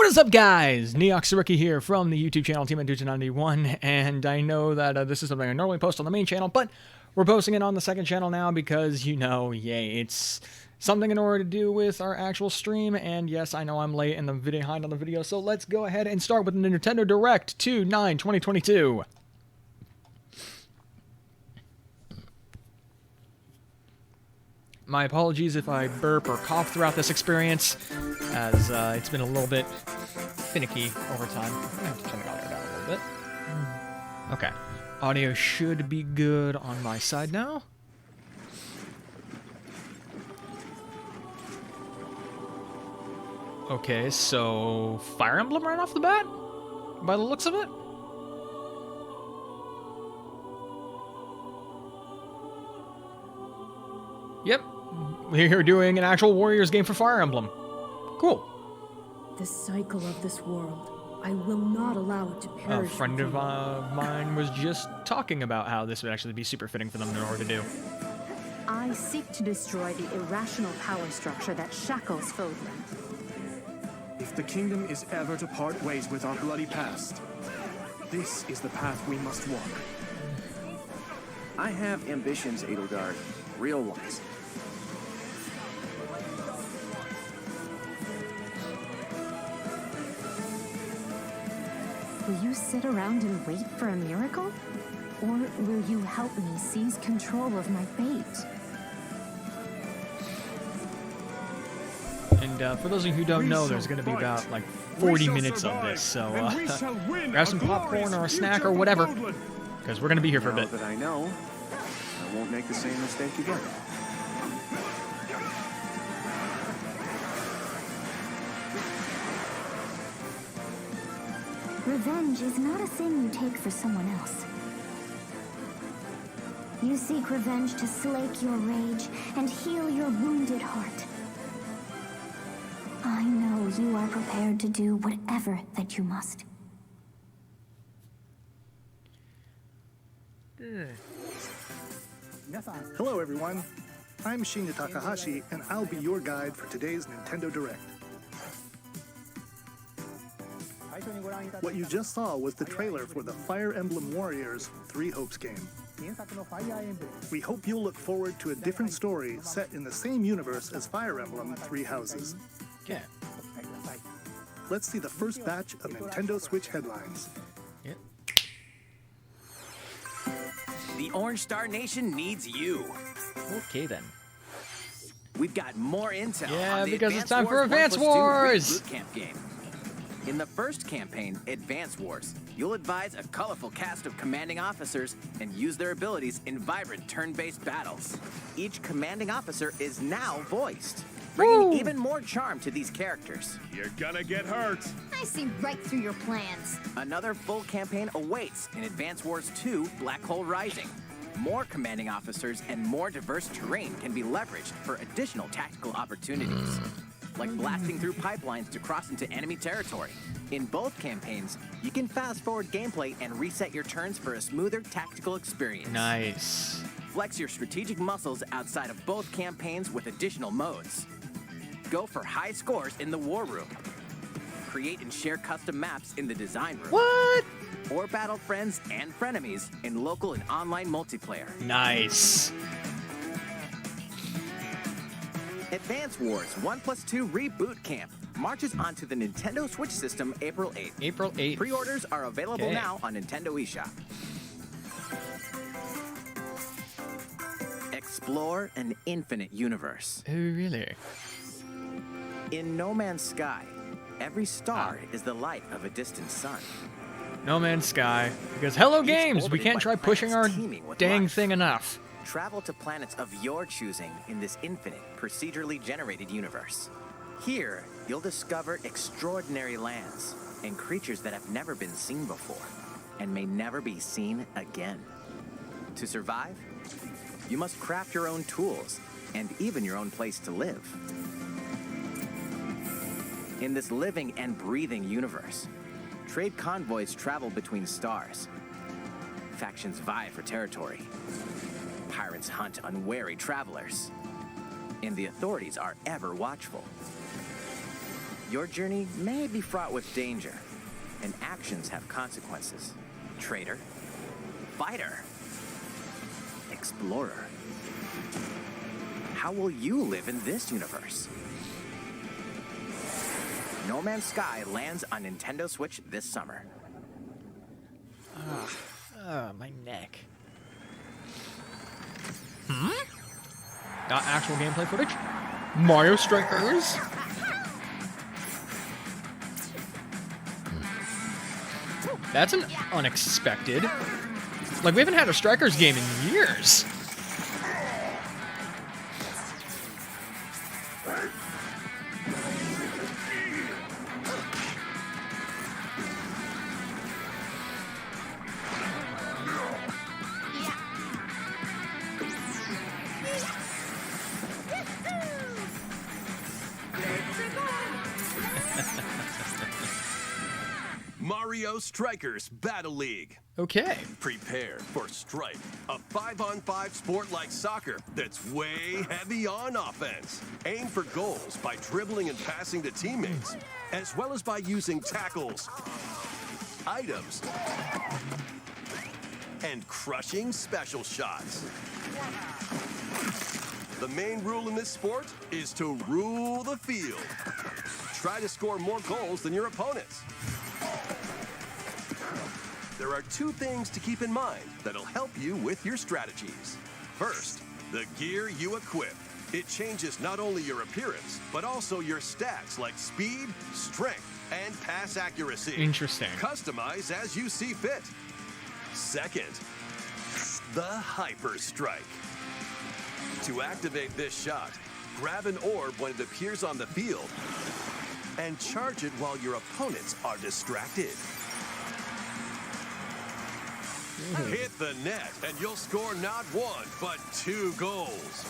What is up, guys? Neox Sereki here from the YouTube channel Team 91, and I know that this is something I normally post on the main channel, but we're posting it on the second channel now because, you know, yay, it's something in order to do with our actual stream, and yes, I know I'm late and the video behind on the video, so let's go ahead and start with the Nintendo Direct 2/9/2022. My apologies if I burp or cough throughout this experience, as it's been a little bit finicky over time. I'm gonna have to turn the audio down a little bit. Okay. Audio should be good on my side now. Okay, so Fire Emblem right off the bat? By the looks of it? Yep. We're doing an actual Warriors game for Fire Emblem. Cool. The cycle of this world. I will not allow it to perish. A friend of mine was just talking about how this would actually be super fitting for them in order to do. I seek to destroy the irrational power structure that shackles Fodlan. If the kingdom is ever to part ways with our bloody past, this is the path we must walk. I have ambitions, Edelgard. Real ones. Will you sit around and wait for a miracle? Or will you help me seize control of my fate? And for those of you who don't know, there's going to be about like 40 minutes of this, so grab some popcorn or a snack or whatever, because we're going to be here for a bit. Now that I know, I won't make the same mistake again. Revenge is not a thing you take for someone else. You seek revenge to slake your rage and heal your wounded heart. I know you are prepared to do whatever that you must. Hello everyone, I'm Shinya Takahashi and I'll be your guide for today's Nintendo Direct. What you just saw was the trailer for the Fire Emblem Warriors 3 Hopes game. We hope you'll look forward to a different story set in the same universe as Fire Emblem 3 Houses. Yeah. Let's see the first batch of Nintendo Switch headlines. Yep. The Orange Star Nation needs you. Okay then. We've got more intel. Yeah, on the because it's Advance time for Advance 1+2 Wars! Boot Camp game. In the first campaign, Advance Wars, you'll advise a colorful cast of commanding officers and use their abilities in vibrant turn-based battles. Each commanding officer is now voiced, bringing even more charm to these characters. You're gonna get hurt. I see right through your plans. Another full campaign awaits in Advance Wars 2 Black Hole Rising. More commanding officers and more diverse terrain can be leveraged for additional tactical opportunities, like blasting through pipelines to cross into enemy territory. In both campaigns, you can fast-forward gameplay and reset your turns for a smoother tactical experience. Nice. Flex your strategic muscles outside of both campaigns with additional modes. Go for high scores in the War Room. Create and share custom maps in the Design Room. What? Or battle friends and frenemies in local and online multiplayer. Nice. Advance Wars 1+2 Reboot Camp marches onto the Nintendo Switch system April 8th. April 8th. Pre-orders are available Okay. now on Nintendo eShop. Explore an infinite universe. Oh, really? In No Man's Sky, every star is the light of a distant sun. No Man's Sky. Because hello Each games, we orbited can't by try pushing our planets teeming with dang life. thing enough. Travel to planets of your choosing in this infinite, procedurally generated universe. Here, you'll discover extraordinary lands and creatures that have never been seen before and may never be seen again. To survive, you must craft your own tools and even your own place to live. In this living and breathing universe, trade convoys travel between stars. Factions vie for territory. Pirates hunt unwary travelers. And the authorities are ever watchful. Your journey may be fraught with danger, and actions have consequences. Traitor, fighter, explorer. How will you live in this universe? No Man's Sky lands on Nintendo Switch this summer. My neck. Got actual gameplay footage? Mario Strikers? That's an unexpected. Like, we haven't had a Strikers game in years. Mario Strikers Battle League. Okay. Prepare for Strike, a 5-on-5 sport like soccer that's way heavy on offense. Aim for goals by dribbling and passing to teammates, as well as by using tackles, items, and crushing special shots. The main rule in this sport is to rule the field. Try to score more goals than your opponents. There are two things to keep in mind that'll help you with your strategies. First, the gear you equip. It changes not only your appearance, but also your stats like speed, strength, and pass accuracy. Interesting. Customize as you see fit. Second, the Hyper Strike. To activate this shot, grab an orb when it appears on the field and charge it while your opponents are distracted. Hit the net, and you'll score not one, but 2 goals.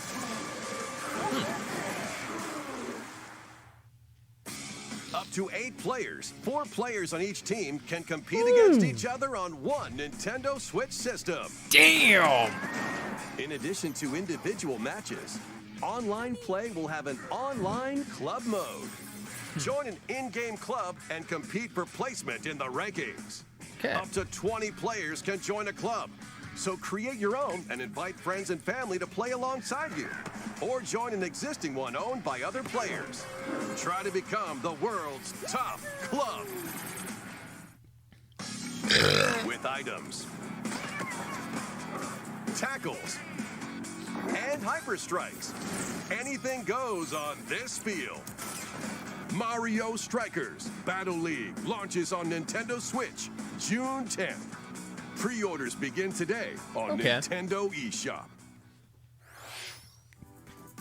Up to 8 players, 4 players on each team can compete against each other on one Nintendo Switch system. Damn! In addition to individual matches, online play will have an online club mode. Join an in-game club and compete for placement in the rankings. Okay. Up to 20 players can join a club. So create your own and invite friends and family to play alongside you. Or join an existing one owned by other players. Try to become the world's top club. With items, tackles, and hyper strikes. Anything goes on this field. Mario Strikers Battle League launches on Nintendo Switch June 10th. Pre-orders begin today on Nintendo eShop.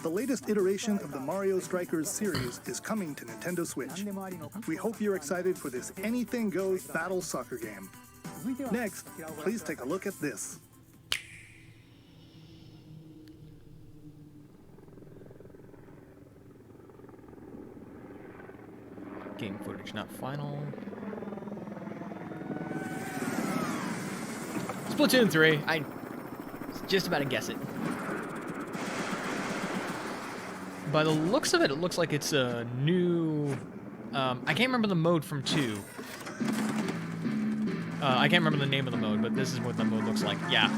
The latest iteration of the Mario Strikers series is coming to Nintendo Switch. We hope you're excited for this anything goes battle soccer game. Next, please take a look at this. Game footage, not final. Splatoon 3. I was just about to guess it. By the looks of it, it looks like it's a new... I can't remember the mode from 2. I can't remember the name of the mode, but this is what the mode looks like. Yeah.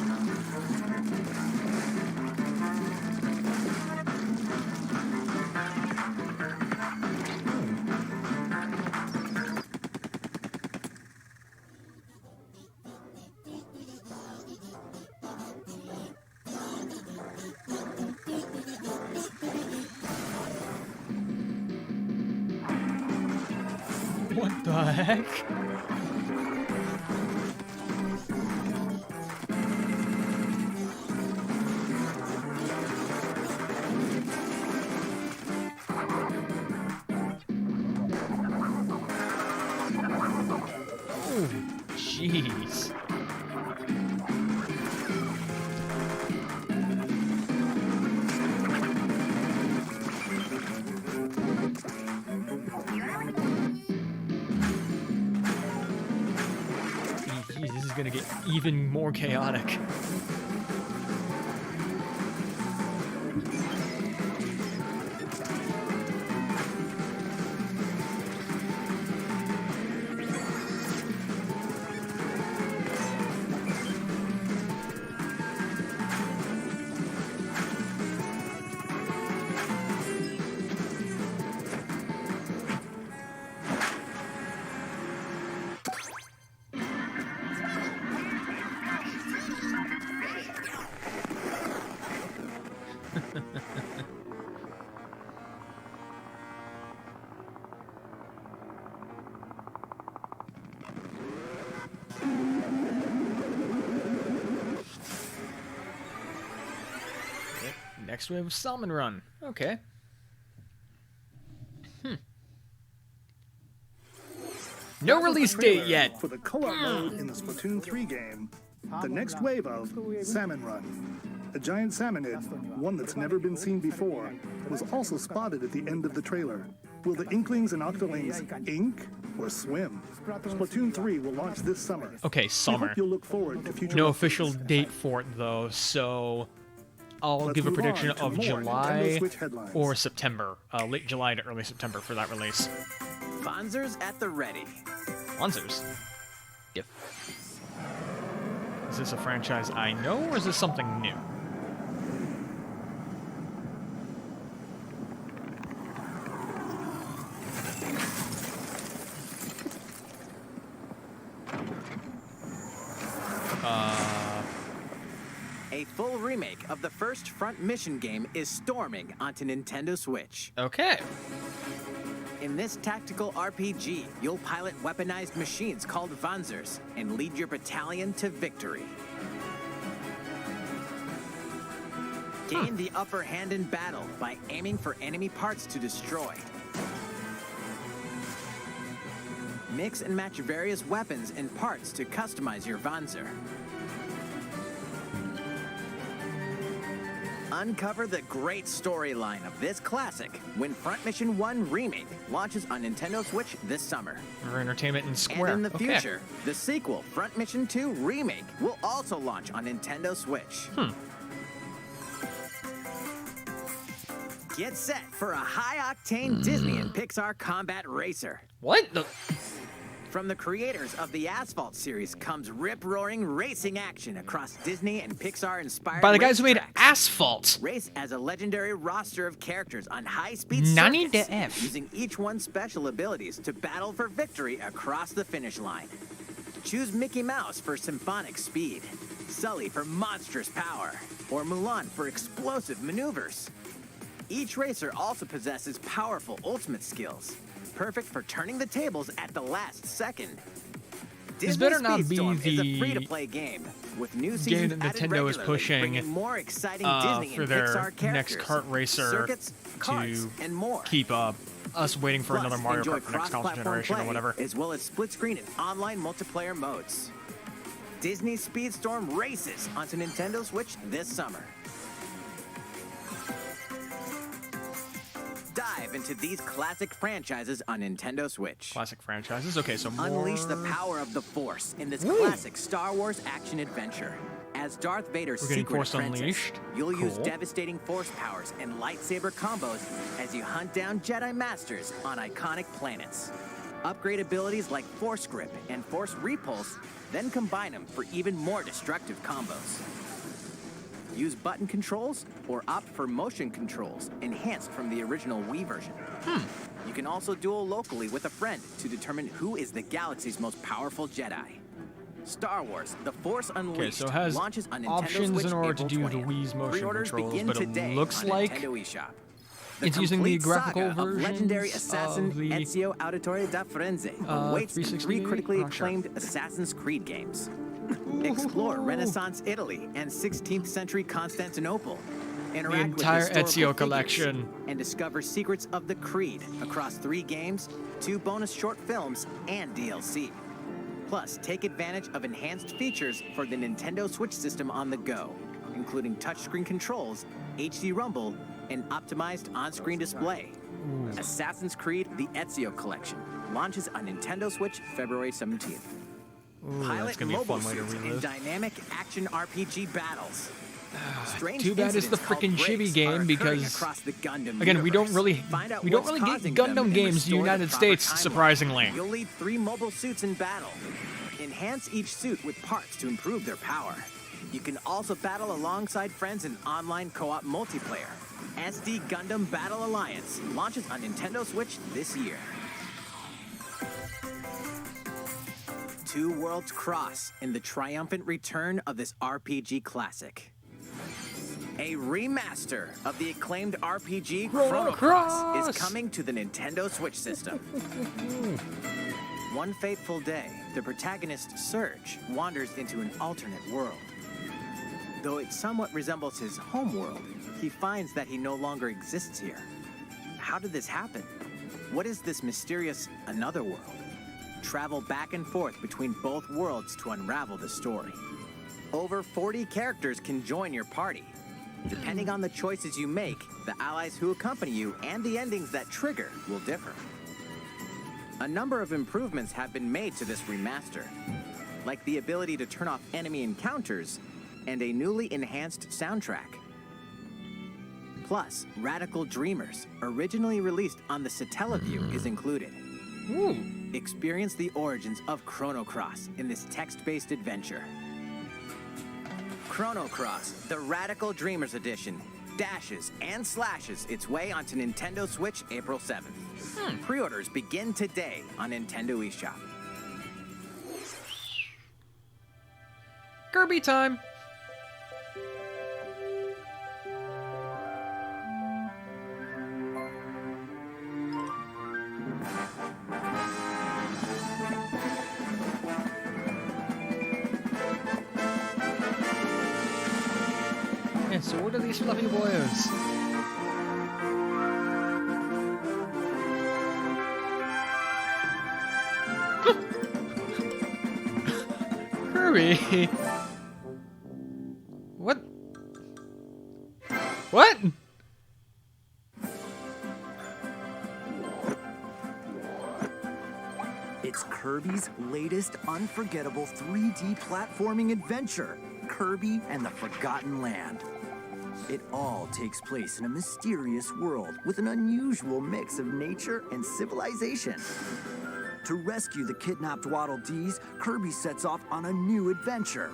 What the heck? Oh, jeez. This is gonna get even more chaotic. Next wave of Salmon Run. Okay. No release date yet. For the co-op mode in the Splatoon 3 game, the next wave of Salmon Run. A giant salmonid, one that's never been seen before, was also spotted at the end of the trailer. Will the Inklings and Octolings ink or swim? Splatoon 3 will launch this summer. Okay, We summer. hope you'll look forward to future No updates. official date for it though, so I'll Let's give a move on prediction to of more July Nintendo Switch headlines. or September. Late July to early September for that release. Fonzers at the ready. Monsters. Yep. Is this a franchise I know, or is this something new? A full remake of the first Front Mission game is storming onto Nintendo Switch. Okay. In this tactical RPG, you'll pilot weaponized machines called Vanzers and lead your battalion to victory. Gain the upper hand in battle by aiming for enemy parts to destroy. Mix and match various weapons and parts to customize your Vanzer. Uncover the great storyline of this classic when Front Mission 1 Remake launches on Nintendo Switch this summer. For entertainment and Square. And in the Okay. future, the sequel, Front Mission 2 Remake, will also launch on Nintendo Switch. Get set for a high-octane Disney and Pixar combat racer. What? The... From the creators of the Asphalt series comes rip-roaring racing action across Disney and Pixar-inspired By the guys who made racetracks. Asphalt. Race as a legendary roster of characters on high-speed Nani circuits, the F. using each one's special abilities to battle for victory across the finish line. Choose Mickey Mouse for symphonic speed, Sully for monstrous power, or Mulan for explosive maneuvers. Each racer also possesses powerful ultimate skills, perfect for turning the tables at the last second. This Disney better not be Speedstorm is a the free-to-play game with new game seasons that added Nintendo is regularly, pushing bringing more exciting Disney for and their Pixar characters, next kart racer circuits, cars, to and more. keep us waiting for Plus, another Mario enjoy Kart next console cross-platform generation or play, whatever. as well as split-screen and online multiplayer modes. Disney Speedstorm races onto Nintendo Switch this summer. Dive into these classic franchises on Nintendo Switch. Classic franchises. Okay, so more... Unleash the power of the Force in this classic Star Wars action-adventure. As Darth Vader's We're getting secret Force apprentice, Unleashed. you'll use Cool. devastating Force powers and lightsaber combos as you hunt down Jedi Masters on iconic planets. Upgrade abilities like Force Grip and Force Repulse, then combine them for even more destructive combos. Use button controls or opt for motion controls, enhanced from the original Wii version. You can also duel locally with a friend to determine who is the galaxy's most powerful Jedi. Star Wars: The Force Unleashed so it has launches on Nintendo options Switch in order to April do the 20th. Wii's motion Pre-orders controls, begin but it today looks on like Nintendo eShop. The it's using the complete graphical saga of versions legendary assassin of the, Ezio Auditore da Firenze awaits in 360? 3 critically Not sure. acclaimed Assassin's Creed games. Explore Renaissance Italy and 16th century Constantinople. Interact entire with historical Ezio figures collection. and discover secrets of the Creed across 3 games, 2 bonus short films, and DLC. Plus, take advantage of enhanced features for the Nintendo Switch system on the go, including touchscreen controls, HD Rumble, and optimized on-screen display. Assassin's Creed: The Ezio Collection launches on Nintendo Switch February 17th. that's Pilot gonna be a mobile fun way to suits in relive. dynamic action RPG battles. Strange Too bad it's the incidents called frickin' breaks chibi are game occurring because across the Gundam again, we don't universe. really Find out get what's causing them Gundam and games in the restore United proper States, timeline. surprisingly. You'll lead 3 mobile suits in battle. Enhance each suit with parts to improve their power. You can also battle alongside friends in online co-op multiplayer. SD Gundam Battle Alliance launches on Nintendo Switch this year. Two worlds cross in the triumphant return of this RPG classic. A remaster of the acclaimed RPG Chrono Cross is coming to the Nintendo Switch system. One fateful day, the protagonist Surge wanders into an alternate world. Though it somewhat resembles his home world, he finds that he no longer exists here. How did this happen? What is this mysterious another world? Travel back and forth between both worlds to unravel the story. Over 40 characters can join your party. Depending on the choices you make, the allies who accompany you and the endings that trigger will differ. A number of improvements have been made to this remaster, like the ability to turn off enemy encounters and a newly enhanced soundtrack. Plus, Radical Dreamers, originally released on the Satellaview, is included. Ooh. Experience the origins of Chrono Cross in this text-based adventure. Chrono Cross, the Radical Dreamers Edition, dashes and slashes its way onto Nintendo Switch April 7th. Pre-orders begin today on Nintendo eShop. Kirby time. And so what are these fluffy boys? Kirby! What? What? It's Kirby's latest unforgettable 3D platforming adventure, Kirby and the Forgotten Land. It all takes place in a mysterious world with an unusual mix of nature and civilization. To rescue the kidnapped Waddle Dees, Kirby sets off on a new adventure.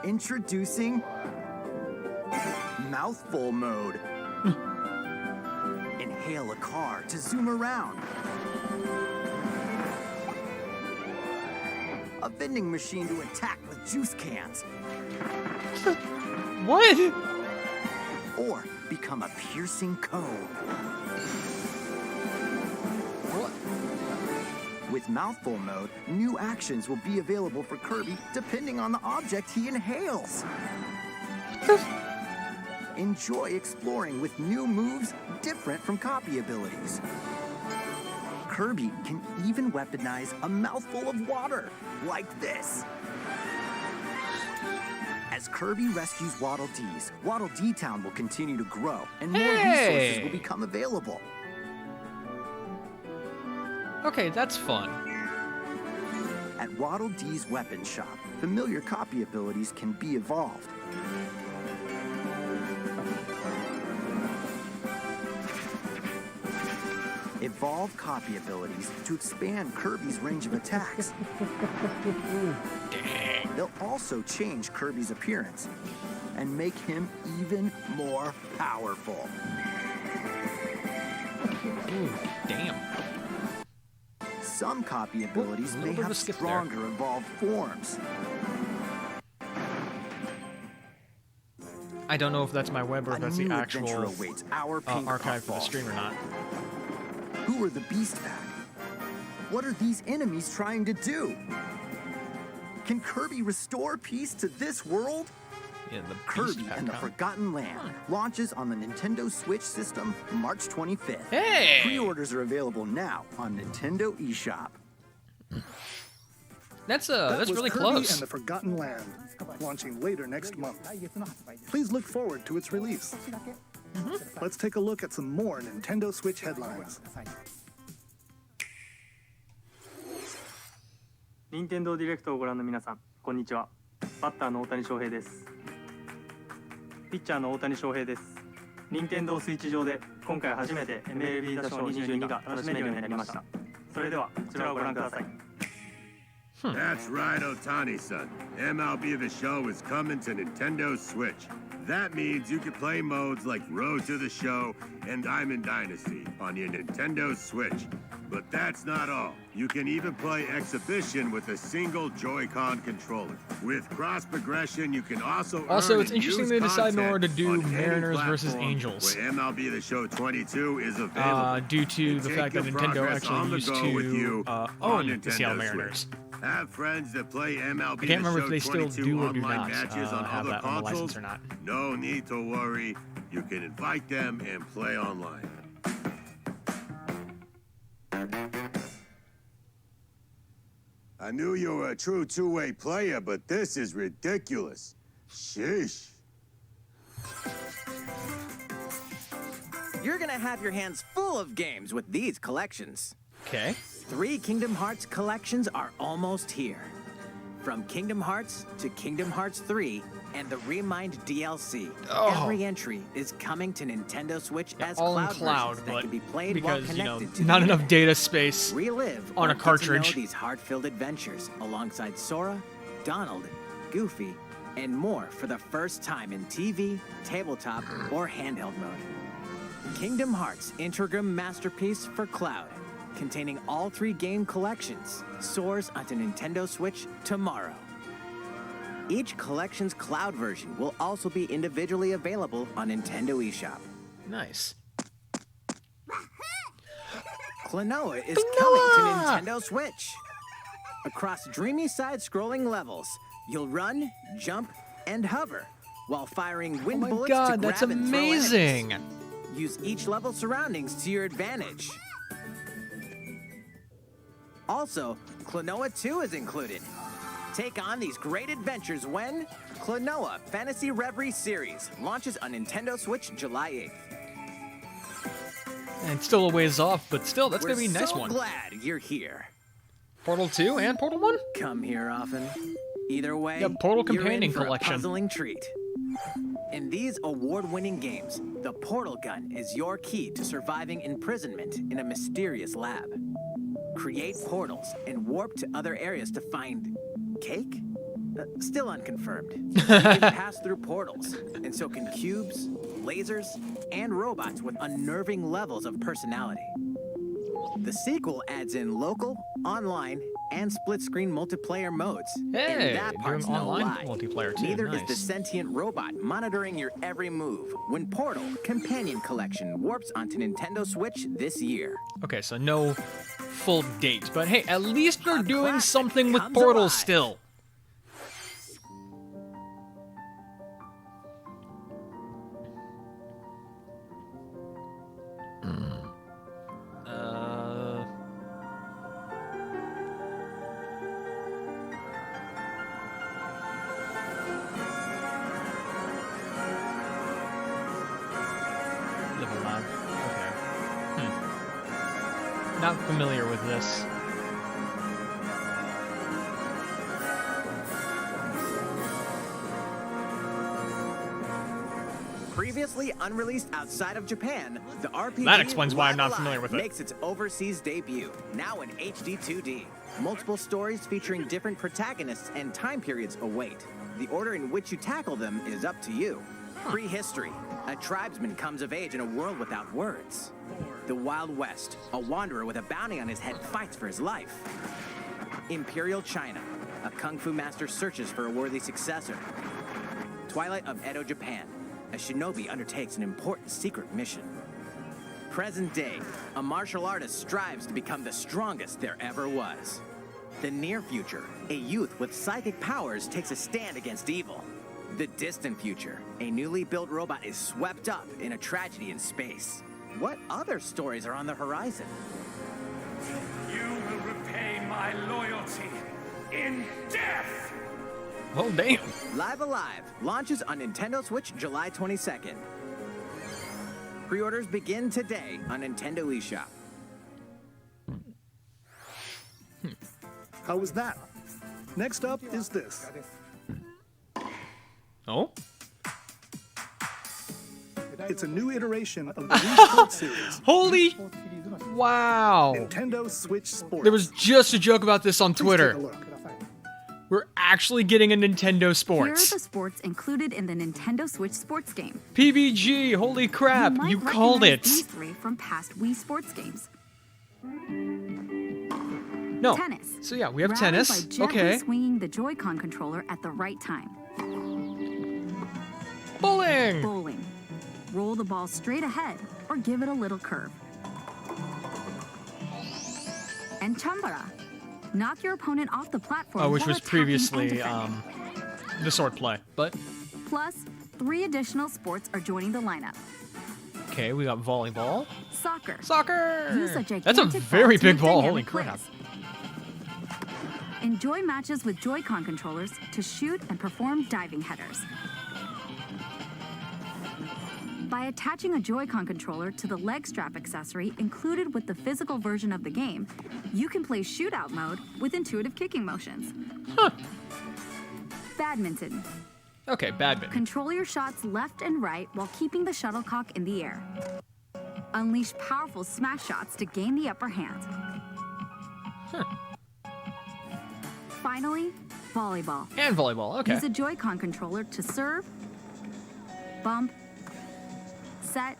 Introducing Mouthful Mode. Inhale a car to zoom around. A vending machine to attack with juice cans. What? Or become a piercing cone. What? With Mouthful Mode, new actions will be available for Kirby depending on the object he inhales. Enjoy exploring with new moves different from copy abilities. Kirby can even weaponize a mouthful of water, like this. As Kirby rescues Waddle Dees, Waddle Dee Town will continue to grow, and more resources will become available. Okay, that's fun. At Waddle Dee's weapon shop, familiar copy abilities can be evolved. Evolve copy abilities to expand Kirby's range of attacks. They'll also change Kirby's appearance and make him even more powerful. Ooh, damn. Some copy abilities may have stronger evolved forms. I don't know if that's my web or if that's the actual archive for the puffball. stream or not. Who are the Beast Pack? What are these enemies trying to do? Can Kirby restore peace to this world? Yeah, the Kirby Beast Pack, and the huh? Forgotten Land launches on the Nintendo Switch system March 25th. Hey! Pre-orders are available now on Nintendo eShop. That's That was really Kirby close. and the Forgotten Land, launching later next month. Please look forward to its release. Let's take a look at some more Nintendo Switch headlines. 任天堂ディレクトをご覧の皆さん、こんにちは。バッターの大谷翔平です。ピッチャーの大谷翔平です。任天堂スイッチ上で今回初めて MLB 打賞22が楽しめるようになりました。それではこちらをご覧ください。 That's right, Otani-san. MLB The Show is coming to Nintendo Switch. That means you can play modes like Road to the Show and Diamond Dynasty on your Nintendo Switch. But that's not all. You can even play Exhibition with a single Joy-Con controller. With cross progression, you can also it's interesting they decide in order to do Mariners versus Angels. Where MLB The Show 22 is available. Due to the fact that Nintendo actually used to own the Seattle Switch. Mariners. Have friends that play MLB I can't remember if The they Show still 22 do or do online not matches on have other that on the license consoles? or not. No need to worry. You can invite them and play online. I knew you were a true two-way player, but this is ridiculous. Sheesh. You're gonna have your hands full of games with these collections. Okay. 3 Kingdom Hearts collections are almost here. From Kingdom Hearts to Kingdom Hearts 3 and the Remind DLC. Every entry is coming to Nintendo Switch as all in cloud cloud, versions that but can be played because, while you know, connected to not the enough internet. data space Relive on or a get cartridge. to know these heart-filled adventures alongside Sora, Donald, Goofy, and more for the first time in TV, tabletop, or handheld mode. Kingdom Hearts Intergram Masterpiece for Cloud, containing all 3 game collections, soars onto Nintendo Switch tomorrow. Each collection's cloud version will also be individually available on Nintendo eShop. Nice. Klonoa is coming to Nintendo Switch. Across dreamy side-scrolling levels, you'll run, jump, and hover while firing wind bullets to grab that's and throw amazing. enemies. Use each level's surroundings to your advantage. Also, Klonoa 2 is included. Take on these great adventures when Klonoa Fantasy Reverie Series launches on Nintendo Switch July 8th. And it's still a ways off, but still, that's going to be a nice so one. Glad you're here. Portal 2 and Portal 1? Come here often. Either way, Yeah, Portal you're Companion in for Collection. a puzzling treat. In these award-winning games, the portal gun is your key to surviving imprisonment in a mysterious lab. Create portals and warp to other areas to find cake? Still unconfirmed. You can pass through portals, and so can cubes, lasers, and robots with unnerving levels of personality. The sequel adds in local, online, and split-screen multiplayer modes. Hey, and that part's doing no online lie. multiplayer too, Neither is nice. the sentient robot monitoring your every move when Portal Companion Collection warps onto Nintendo Switch this year. Okay, so no full date, but hey, at least they're doing classic something with comes Portal alive. still. Live alive. Okay. Not familiar with this. Previously unreleased outside of Japan, the RPG That explains why I'm Live not Alive familiar with it. makes its overseas debut, now in HD 2D. Multiple stories featuring different protagonists and time periods await. The order in which you tackle them is up to you. Prehistory. A tribesman comes of age in a world without words. The Wild West. A wanderer with a bounty on his head fights for his life. Imperial China. A kung fu master searches for a worthy successor. Twilight of Edo, Japan. A shinobi undertakes an important secret mission. Present day, a martial artist strives to become the strongest there ever was. The near future, a youth with psychic powers takes a stand against evil. The distant future, a newly built robot is swept up in a tragedy in space. What other stories are on the horizon? You will repay my loyalty in death! Oh, damn. Live Alive launches on Nintendo Switch July 22nd. Pre-orders begin today on Nintendo eShop. How was that? Next up is this. Oh? It's a new iteration of the Wii Sports series. Holy! Wow. Nintendo Switch Sports. There was just a joke about this on Please Twitter. take a look. We're actually getting a Nintendo Here are Sports. the sports included in the Nintendo Switch sports game. PBG, holy crap, might you called it. recognize These three from past Wii sports games. No. Tennis. So yeah, we have Rattle tennis. By gently Okay. swinging the Joy-Con controller at the right time. Bowling. Bowling. Roll the ball straight ahead or give it a little curve. And chambara. Knock your opponent off the platform. which while was attacking previously and the sword play. But plus, 3 additional sports are joining the lineup. okay, we got volleyball. Soccer. Soccer! Use a gigantic That's a ball very to big make ball, dynamic holy crap. plays. Enjoy matches with Joy-Con controllers to shoot and perform diving headers. By attaching a Joy-Con controller to the leg strap accessory included with the physical version of the game, you can play shootout mode with intuitive kicking motions. Huh. Badminton. Okay, badminton. Control your shots left and right while keeping the shuttlecock in the air. Unleash powerful smash shots to gain the upper hand. Huh. Finally, volleyball. And volleyball, okay. Use a Joy-Con controller to serve, bump, set,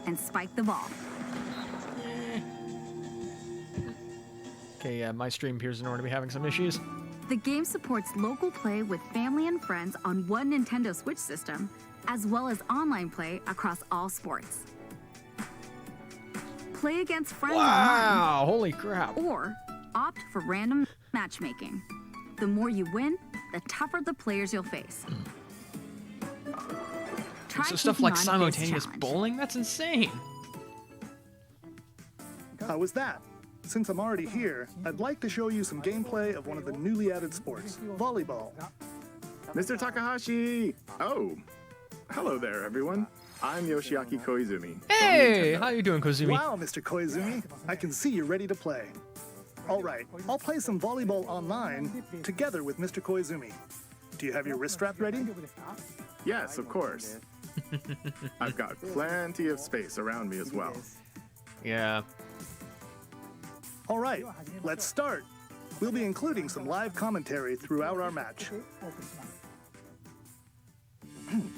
and spike the ball. Okay, yeah, my stream appears in order to be having some issues. The game supports local play with family and friends on one Nintendo Switch system, as well as online play across all sports. Play against friends Wow, online, holy crap. or opt for random matchmaking. The more you win, the tougher the players you'll face. Try So stuff taking like on this simultaneous challenge. bowling? That's insane. How was that? Since I'm already here, I'd like to show you some gameplay of one of the newly added sports, volleyball. Mr. Takahashi! Oh, hello there, everyone. I'm Yoshiaki Koizumi. Hey, how you doing, Kozumi? Wow, Mr. Koizumi. I can see you're ready to play. All right, I'll play some volleyball online together with Mr. Koizumi. Do you have your wrist strap ready? Yes, of course. I've got plenty of space around me as well. Yeah. All right, let's start. We'll be including some live commentary throughout our match.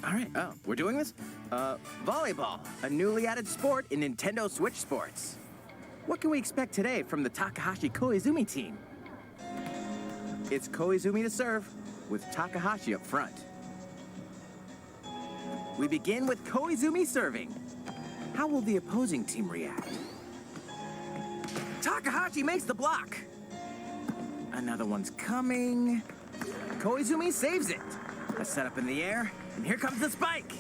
All right, we're doing this? Volleyball, a newly added sport in Nintendo Switch Sports. What can we expect today from the Takahashi Koizumi team? It's Koizumi to serve, with Takahashi up front. We begin with Koizumi serving. How will the opposing team react? Takahashi makes the block. Another one's coming. Koizumi saves it. A setup in the air, and here comes the spike.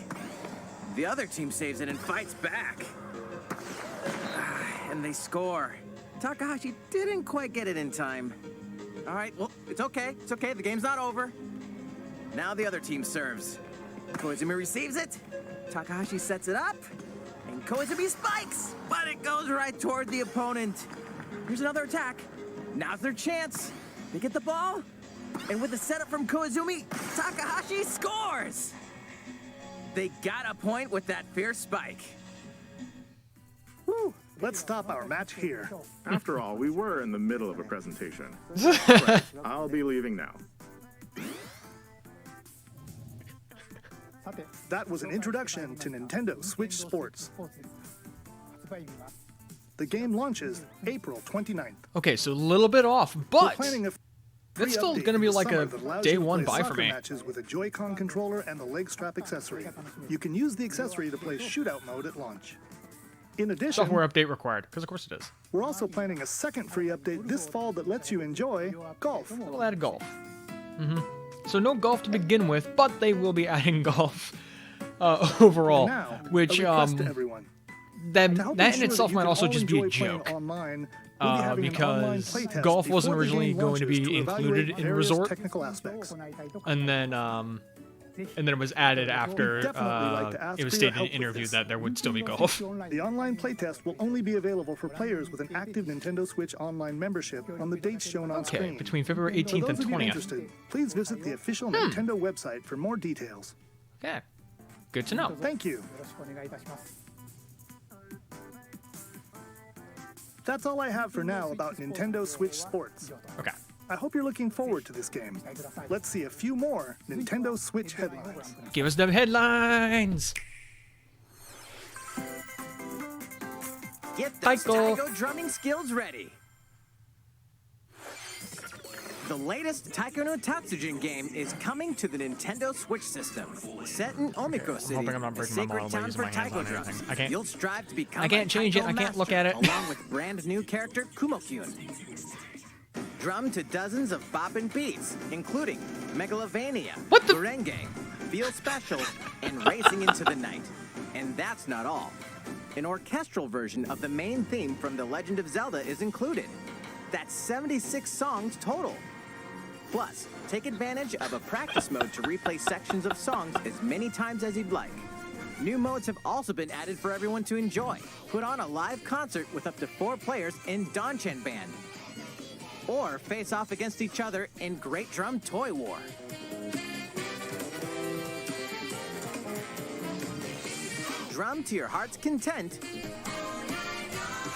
The other team saves it and fights back. And they score. Takahashi didn't quite get it in time. All right, well, it's okay. It's okay. The game's not over. Now the other team serves. Koizumi receives it. Takahashi sets it up. And Koizumi spikes, but it goes right toward the opponent. Here's another attack. Now's their chance. They get the ball. And with the setup from Koizumi, Takahashi scores! They got a point with that fierce spike. Woo! Let's stop our match here. After all, we were in the middle of a presentation. Right, I'll be leaving now. That was an introduction to Nintendo Switch Sports. The game launches April 29th. Okay, so a little bit off, We're but planning a it's still update going to be this like summer a that allows day you to one play buy for soccer me. matches with a Joy-Con controller and the leg strap accessory. You can use the accessory to play shootout mode at launch. In addition, Software update required, because of course it is. we're also planning a second free update this fall that lets you enjoy golf. A little added golf. So no golf to begin with, but they will be adding golf overall, And now, which a request to everyone. that To help that in ensure itself that you might can also all just be a enjoy playing joke. online, we'll be having an online Because playtest golf wasn't before the originally game going to launches be to included evaluate in various Resort, technical aspects. and then it was added after definitely like to ask it was for your stated in help an with interview this. that there would still be golf. The online playtest will only be available for players with an active Nintendo Switch Online membership on the dates shown on Okay, screen. between February For 18th those and of you 20th. interested, please visit the official Nintendo website for more details. Okay, good to know. Thank you. That's all I have for now about Nintendo Switch Sports. Okay. I hope you're looking forward to this game. Let's see a few more Nintendo Switch headlines. Give us the headlines. Get those Taiko. Taiko drumming skills ready. The latest Taiko no Tatsujin game is coming to the Nintendo Switch system. Set in Omiko City, hoping I'm not a breaking my sacred model by town using for my hands taiko on drums. anything. I can't- You'll strive to become I can't change it. taiko I can't look master, at it. along with brand new character Kumo-kyun. Drum to dozens of boppin' beats, including Megalovania, Gurenge, Feel Special, and Racing into the Night. And that's not all. An orchestral version of the main theme from The Legend of Zelda is included. That's 76 songs total. Plus, take advantage of a practice mode to replay sections of songs as many times as you'd like. New modes have also been added for everyone to enjoy. Put on a live concert with up to 4 players in Donchen Band. Or face off against each other in Great Drum Toy War. Drum to your heart's content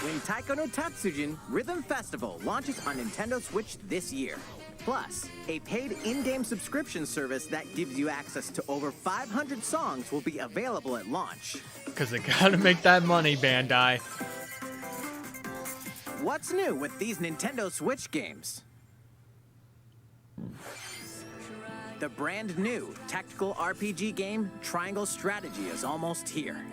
when Taiko no Tatsujin Rhythm Festival launches on Nintendo Switch this year. Plus, a paid in-game subscription service that gives you access to over 500 songs will be available at launch. Because they gotta make that money, Bandai. What's new with these Nintendo Switch games? The brand new tactical RPG game Triangle Strategy is almost here.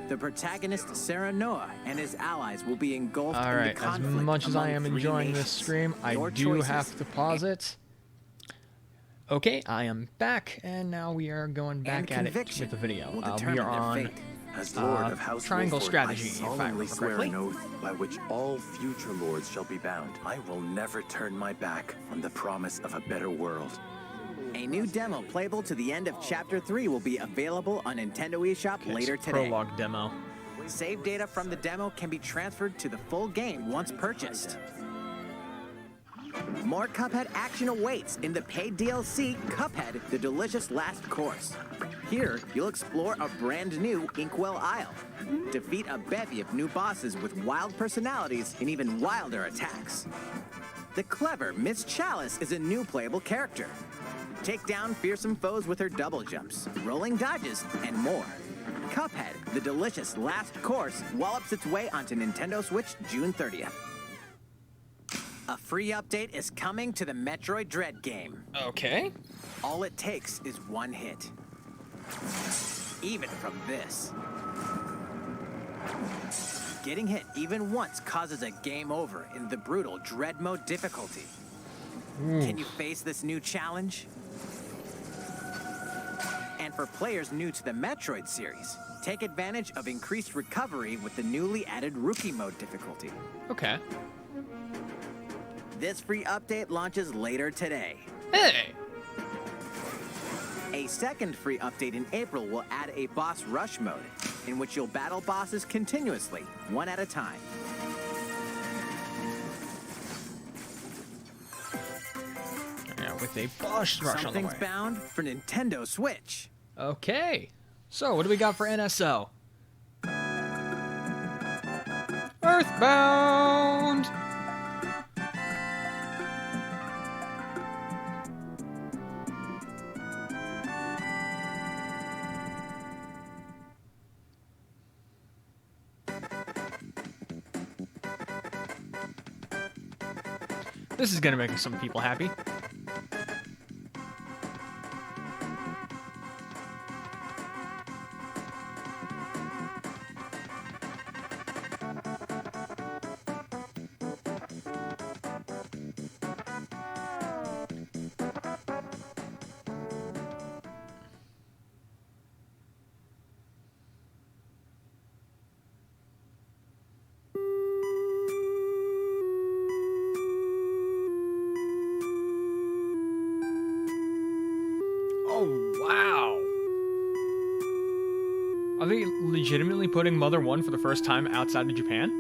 The protagonist Sarah Noah and his allies will be engulfed in the Alright, as conflict much as I among am 3 enjoying this nations. stream, I Your do choices. have to pause it. Okay, I am back, and now we are going back at it with the video. will We determine are their on fate. As Lord of House Triangle Wolford, Strategy, I if I solemnly remember swear correctly. an oath by which all future lords shall be bound. I will never turn my back on the promise of a better world. A new demo playable to the end of Chapter 3 will be available on Nintendo eShop later it's today. prologue demo. Save data from the demo can be transferred to the full game once purchased. More Cuphead action awaits in the paid DLC, Cuphead, The Delicious Last Course. Here, you'll explore a brand new Inkwell Isle, defeat a bevy of new bosses with wild personalities and even wilder attacks. The clever Miss Chalice is a new playable character. Take down fearsome foes with her double jumps, rolling dodges, and more. Cuphead, The Delicious Last Course wallops its way onto Nintendo Switch June 30th. A free update is coming to the Metroid Dread game. Okay. All it takes is one hit. Even from this. Getting hit even once causes a game over in the brutal Dread Mode difficulty. Can you face this new challenge? And for players new to the Metroid series, take advantage of increased recovery with the newly added Rookie Mode difficulty. Okay. This free update launches later today. Hey! A second free update in April will add a boss rush mode, in which you'll battle bosses continuously, one at a time. Yeah, with a boss rush on the Something's way. bound for Nintendo Switch. Okay. So, what do we got for NSO? Earthbound! This is gonna make some people happy. Wow. Are they legitimately putting Mother 1 for the first time outside of Japan?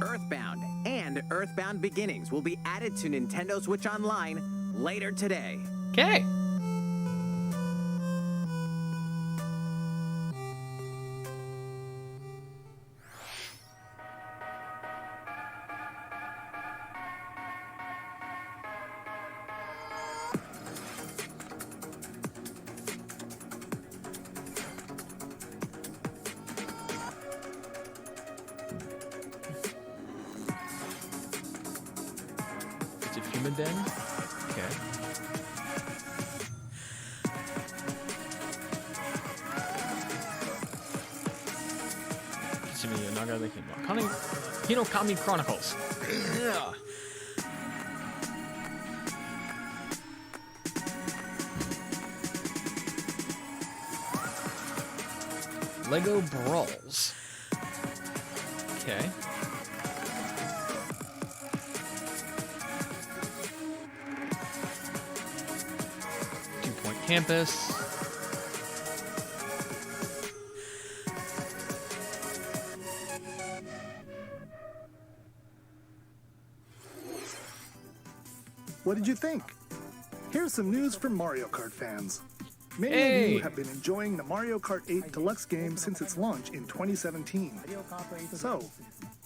Earthbound and Earthbound Beginnings will be added to Nintendo Switch Online later today. Okay. Ghost of Human Den. Okay. Hinokami Chronicles. Yeah. Lego Brawls. Okay. Two-Point Campus. What did you think? Here's some news from Mario Kart fans. Many of you have been enjoying the Mario Kart 8 Deluxe game since its launch in 2017. So,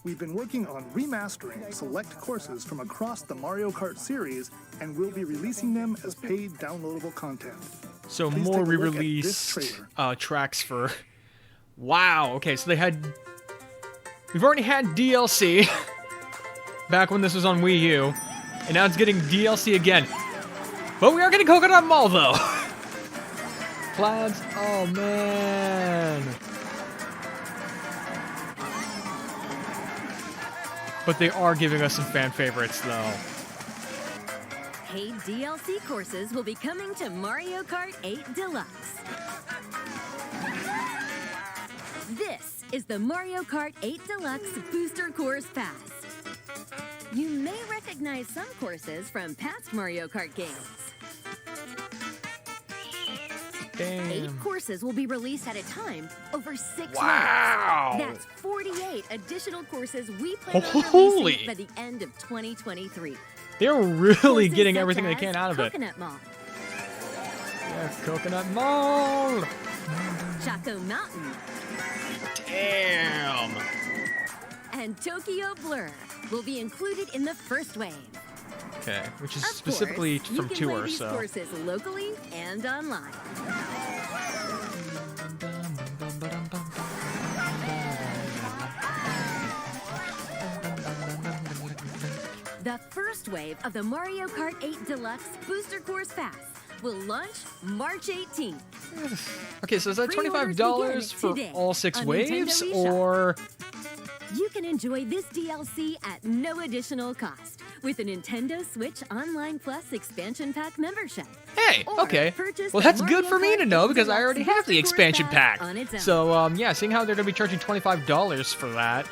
we've been working on remastering select courses from across the Mario Kart series, and we'll be releasing them as paid downloadable content. So Please more take a look at re-release this trailer. tracks for... Wow, okay, so they had... We've already had DLC back when this was on Wii U, and now it's getting DLC again. But we are getting Coconut Mall, though. Clouds, oh man. But they are giving us some fan favorites, though. Paid DLC courses will be coming to Mario Kart 8 Deluxe. This is the Mario Kart 8 Deluxe Booster Course Pass. You may recognize some courses from past Mario Kart games. Damn. 8 courses will be released at a time over 6 Wow. months. That's 48 additional courses we plan on Holy. releasing by the end of 2023. They're really Courses getting such everything they as can out of it. Coconut Mall, Yes, Coconut Mall. Chaco Mountain, Damn. and Tokyo Blur will be included in the first wave. Okay, which is Of specifically course, you from can Tour, play these so. courses locally and online. The first wave of the Mario Kart 8 Deluxe Booster Course Pass will launch March 18th. Okay, so is that Pre-orders $25 begin for today all 6 on waves, Nintendo eShop. or... You can enjoy this DLC at no additional cost with a Nintendo Switch Online Plus expansion pack membership. Hey, Or okay. purchase Well, the that's good Mario for me Kart to know 8 because I Deluxe already have the Booster Course expansion Pass pack. on its own. So, yeah, seeing how they're going to be charging $25 for that,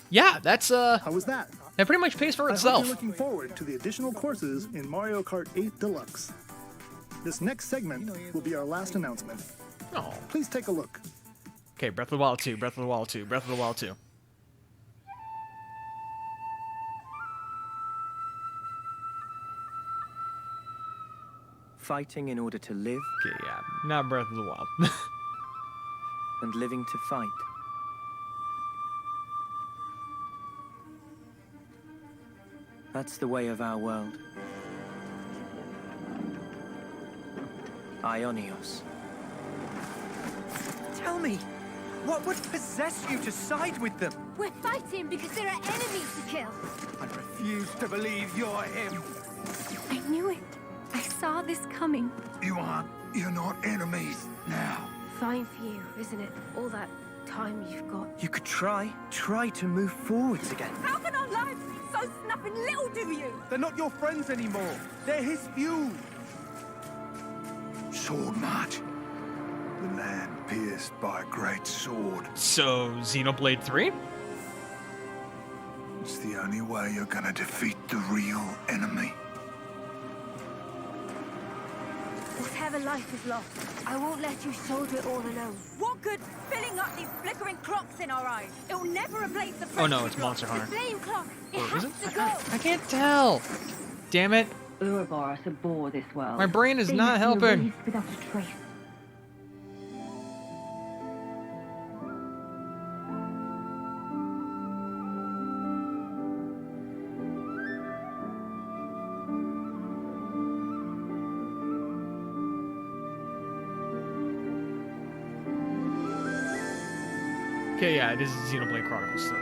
yeah, that's, How was that? that pretty much pays for I hope itself. you're looking forward to the additional courses in Mario Kart 8 Deluxe. This next segment will be our last announcement. Oh. Please take a look. Okay, Breath of the Wild 2, Breath of the Wild 2, Breath of the Wild 2. Fighting in order to live. Okay, yeah, not Breath of the Wild. And living to fight. That's the way of our world. Ionios. Tell me, what would possess you to side with them? We're fighting because there are enemies to kill. I refuse to believe you're him. I knew it. I saw this coming. You're not enemies now. Fine for you, isn't it? All that time you've got. You could try to move forwards again. How can our lives be so snapping little to you? They're not your friends anymore. They're his fuel. Sword march. The land pierced by a great sword. So, Xenoblade 3? It's the only way you're gonna defeat the real enemy. Whatever life is lost, I won't let you shoulder it all alone. What good filling up these flickering clocks in our eyes? It will never replace the Oh no, it's Monster The Hunter. flame clock, it Or is has it? to go. I can't tell. Damn it. Ouroboros abhor this world. My brain is They not must be helping. erased without a trace. Okay, yeah, it is Xenoblade Chronicles 3.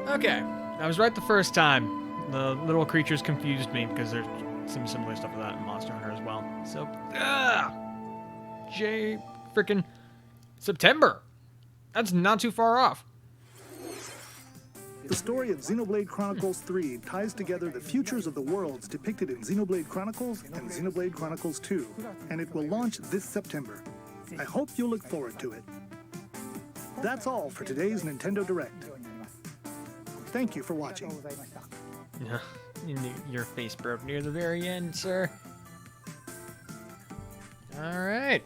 Okay, I was right the first time. The little creatures confused me because there's some similar stuff to that in Monster Hunter as well. So, frickin' September. That's not too far off. The story of Xenoblade Chronicles 3 ties together the futures of the worlds depicted in Xenoblade Chronicles and Xenoblade Chronicles 2, and it will launch this September. I hope you'll look forward to it. That's all for today's Nintendo Direct. Thank you for watching. Your face broke near the very end, sir. All right.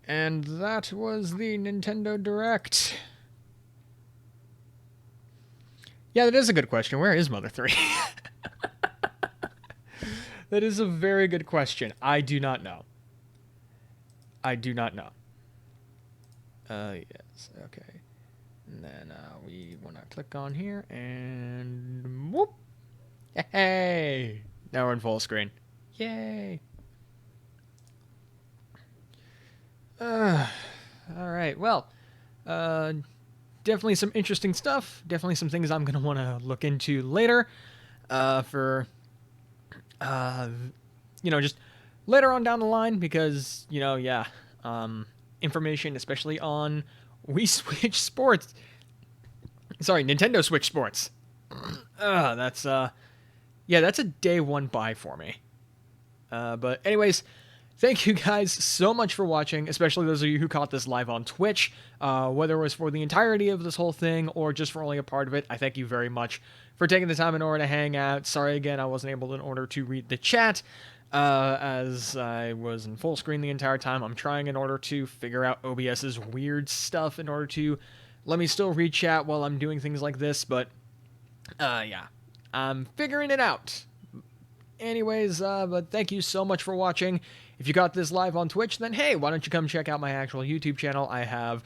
And that was the Nintendo Direct. Yeah, that is a good question. Where is Mother 3? That is a very good question. I do not know. I do not know. Yes, okay. And then we want to click on here and whoop. Hey! Now we're in full screen. Yay! Alright, well, definitely some interesting stuff. Definitely some things I'm going to want to look into later for, just later on down the line because, information, especially on Nintendo Switch Sports. That's a day one buy for me. But anyways, thank you guys so much for watching, especially those of you who caught this live on Twitch. Whether it was for the entirety of this whole thing or just for only a part of it, I thank you very much for taking the time in order to hang out. Sorry again, I wasn't able in order to read the chat, as I was in full screen the entire time. I'm trying in order to figure out OBS's weird stuff in order to let me still read chat while I'm doing things like this, but I'm figuring it out. Anyways, but thank you so much for watching. If you got this live on Twitch, then hey, why don't you come check out my actual YouTube channel? I have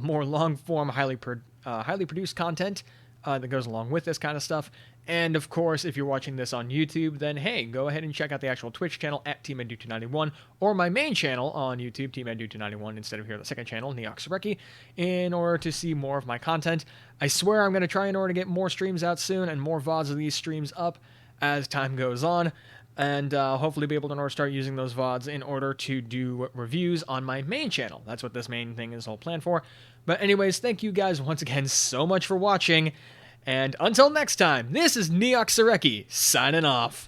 more long-form, highly produced content that goes along with this kind of stuff. And of course, if you're watching this on YouTube, then hey, go ahead and check out the actual Twitch channel at TeamEdu291, or my main channel on YouTube, TeamEdu291, instead of here the second channel, Neox Sereki, in order to see more of my content. I swear I'm going to try in order to get more streams out soon and more VODs of these streams up as time goes on, and hopefully be able to start using those VODs in order to do reviews on my main channel. That's what this main thing is all planned for. But anyways, thank you guys once again so much for watching, and until next time, this is Neox Sereki, signing off.